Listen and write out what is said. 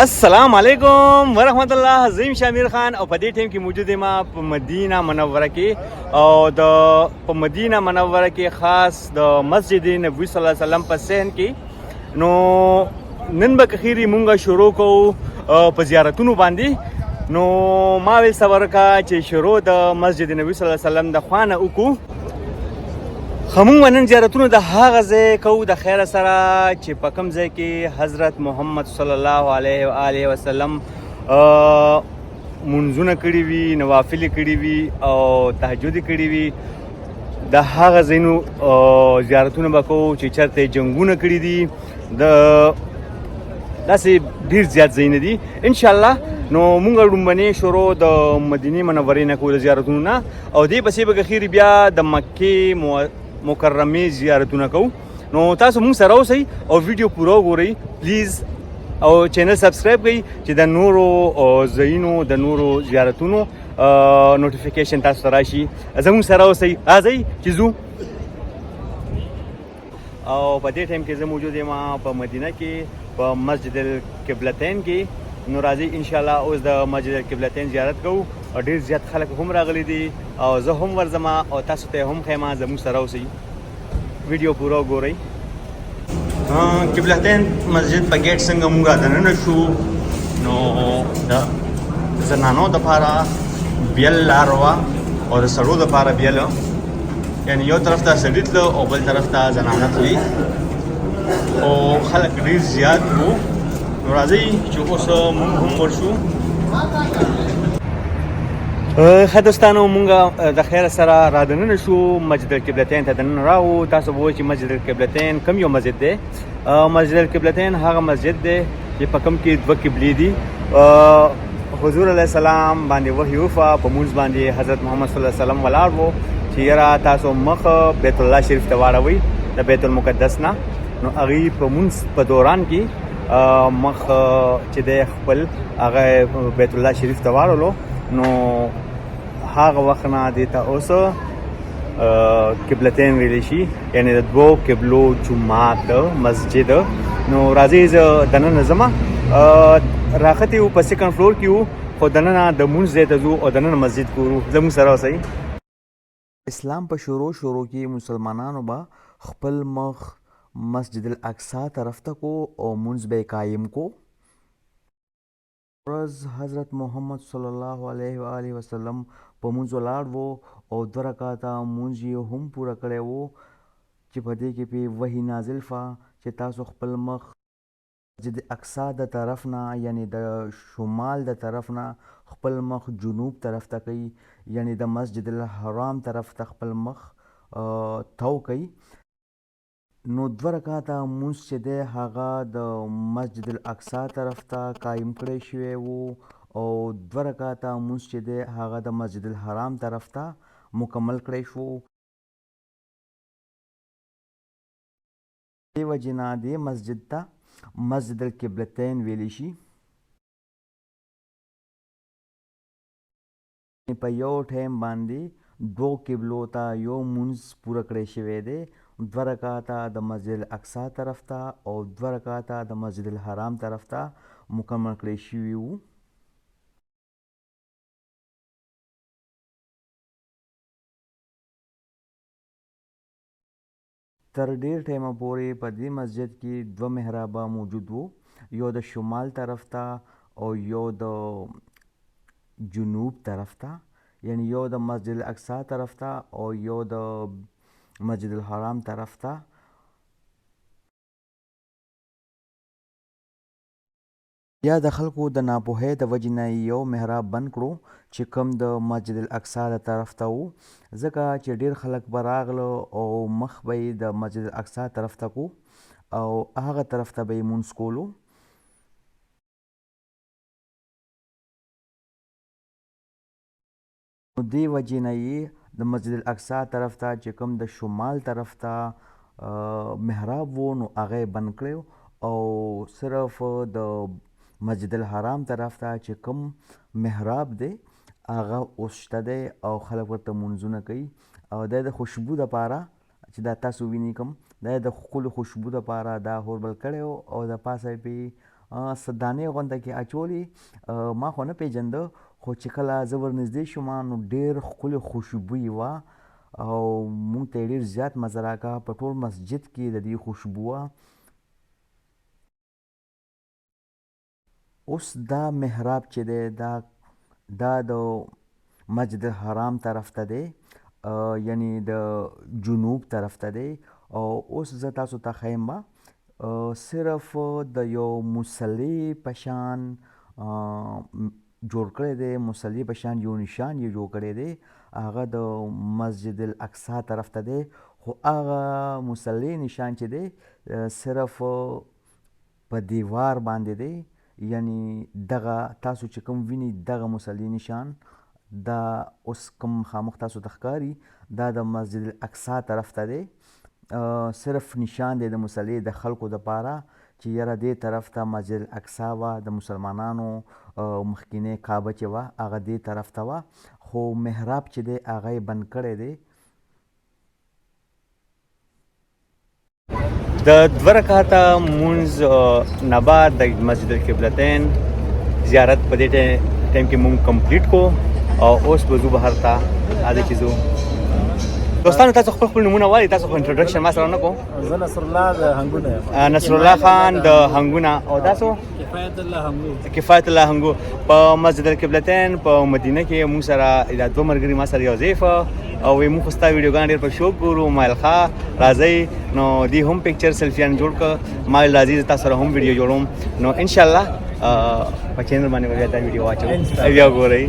السلام علیکم ورحمت الله. زیم شامیر خان او په دې ټیم کې موجود یم په مدینه منوره کې او په مدینه منوره کې خاص د مسجد نبوي صلی الله علیه وسلم په صحن کې. نو نن به کخیری مونږه شروع کوو په زیارتونو باندې. نو ما ویل سورکا چې شروع د مسجد نبوي صلی الله علیه وسلم د خوانه وکړو. خمون ونن زیارتونو د هغه ځای کوو د خیر سره چې په کوم ځای کې حضرت محمد صلی الله علیه و آله وسلم منځونه کړي وي، نوافل کړي وي او تهجد کړي وي. د هغه ځایونو زیارتونه به کوو چې چېرته جنګونه کړي دي. د داسې ډېر زیات ځایونه دي انشاءالله. نو مونږ لومبنۍ شروع د مدینې منورې نه کوو د زیارتونو نه، او دې پسې به کخیر بیا د مکې مکرمې زیارتونه کوو. نو تاسو مونږ سره اوسئ او ویډیو پوره وګورئ پلیز، او چینل سبسکرایب کړئ چې د نورو ځایونو د نورو زیارتونو نوټیفیکیشن تاسو ته راشي. زموږ سره اوسئ، راځئ چې ځو. او په دې ټایم کې زه موجود یم په مدینه کې په مسجد القبلتین کې. نو راځئ انشاءالله اوس د مسجد القبلتین زیارت کوو. ډېر زیات خلک هم راغلي دي او زه هم ورځم او تاسو ته هم ښیم. زموږ سره اوسئ، ویډیو پوره وګورئ. قبلتین مسجد په ګیټ څنګه موږ دننه شو، نو د زنانو دپاره بیل لار وه او د سړو دپاره بیل، یعنې یو طرف ته سړي تله او بل طرف ته زنانه تلي او خلک ډېر زیات وو. نو راځئ چې اوس موږ هم ورشو. ښه دوستانو، مونږ د خیر سره را دننه شو مسجد القبلتین ته دننه راغلو. تاسو به وایئ چې مسجد القبلتین کوم یو مسجد دی؟ مسجد القبلتین هغه مسجد دی چې په کوم کې دوه قبلې دي. حضور علیه السلام باندې وحی وفا، په مونځ باندې حضرت محمد صلی الله علیه وسلم ولاړ و چې یاره تاسو مخ بیت الله شریف ته واړوئ د بیت المقدس نه. نو هغې په مونځ په دوران کې مخ چې دی خپل هغه بیت الله شریف ته واړولو. نو هغه وخت نه دې ته اوس قبلتین ویلی شي، یعنې د دوو قبلو جومات مسجد. نو راځئ زه دننه ځم. راختې وو په سیکنډ فلور کې وو، خو دننه د مونځ ځای ته ځو او دننه مسجد ګورو. زموږ سره اوسئ. اسلام په شروع کې مسلمانانو به خپل مخ مسجد الاقصی طرف ته کو او مونځ به یې قایم کو. ورځ حضرت محمد صلی الله علیه و آله وسلم په مونځ ولاړ و او 2 رکعاته مونځ یې هم پوره کړی و چې په دې کې پې وحی نازل فه چې تاسو خپل مخ مسجد اقصی د طرف نه، یعنی د شمال د طرف نه خپل مخ جنوب طرف ته کوي، یعنی د مسجد الحرام طرف ته خپل مخ تو کوي. نو 2 رکعاته مونځ چې دی هغه د مسجد الاقصی طرف ته قایم کړی شوی و او 2 رکعاته مونځ چې دی هغه د مسجد الحرام طرف ته مکمل کړی شو. دې وجې نه دې مسجد ته مسجد القبلتین ویلی شي. په یو ټایم باندې 2 قبلو ته یو مونځ پوره کړی شوی دی. 2 رکعاته د مسجد الاقصی طرف ته او 2 رکعاته د مسجد الحرام طرف ته مکمل کړی شوي وو. تر ډېر ټایمه پورې په دې مسجد کې 2 محرابه موجود وو، یو د شمال طرف ته او یو د جنوب طرف ته، یعنی یو د مسجد الاقصی طرف ته او یو د مسجد الحرام طرف ته. یا د خلکو د ناپوهۍ د وجې نه یو محراب بند کړو چې کوم د مسجد الاقصی د طرف ته و، ځکه چې ډېر خلک به راغله او مخ به یې د مسجد الاقصی طرف ته کو او هغه طرف ته به یې مونځ کولو. نو دې وجې نه یې د مسجد الاقصی طرف ته چې کوم د شمال طرف ته محراب و نو هغه یې بند کړی او صرف د مسجد الحرام طرف ته چې کوم محراب دی هغه اوس شته دی او خلک ورته مونځونه کوي. او دا د خوشبو دپاره چې دا تاسو وینئ کوم دا د ښکلو خوشبو دپاره دا اور بل کړی و او د پاسه یې پې څه دانې غونډه کې اچولې. ما خو نه پېژانده، خو چې کله زه ورنږدې شوم نو ډېر ښکلې خوشبویي وه او موږ ته یې ډېر زیات مزه راکړه. په ټول مسجد کې د دې خوشبو وه. اوس دا محراب چې دی دا د مسجد الحرام طرف ته دی، یعنی د جنوب طرف ته دی. او اوس زه تاسو ته ښیم به صرف د یو مصلي په شان جوړ کړی دی، مصلي په شان یو نشان یې جوړ کړی دی، هغه د مسجد الاقصی طرف ته دی. خو هغه مصلي نشان چې دی صرف په دیوار باندې دی، یعنی دغه تاسو چې کوم ویني دغه مصلي نشان دا اوس کوم خامخ تاسو ته ښکاري دا د مسجد الاقصی طرف ته دی. صرف نشان دی د مصلي د خلکو دپاره چې یاره دې طرف ته مسجد الاقصی وه، د مسلمانانو مخکینی کعبه چې وه هغه دې طرف ته وه، خو محراب چې دی هغه یې بند کړی دی. د 2 رکعته مونځ نه بعد د مسجد القبلتین زیارت په دې ټایم کې مونږ کمپلیټ کو او اوس به ځو بهر ته. هذا چې ځو دوستانو، تاسو خپل نومونه وایئ. تاسو خو انټروډکشن ما سره نه کوم. زه نصر الله د هنګونه یم. نصر الله خان د هنګونه. او تاسو؟ کفایت الله هنګو. کفایت الله هنګو. په مسجد القبلتین په مدینه کې موږ سره دا 2 ملګري ما سره یو ځای او موږ خو ستا ویډیوګانې ډېر په شوق ګورو. مایل ښه راځئ نو دې هم پکچر سیلفیان جوړ کړه. مایل راځي زه تاسو سره هم ویډیو جوړوم. نو انشاءالله په چینل باندې به بیا دا ویډیو واچوم، بیا ګورئ.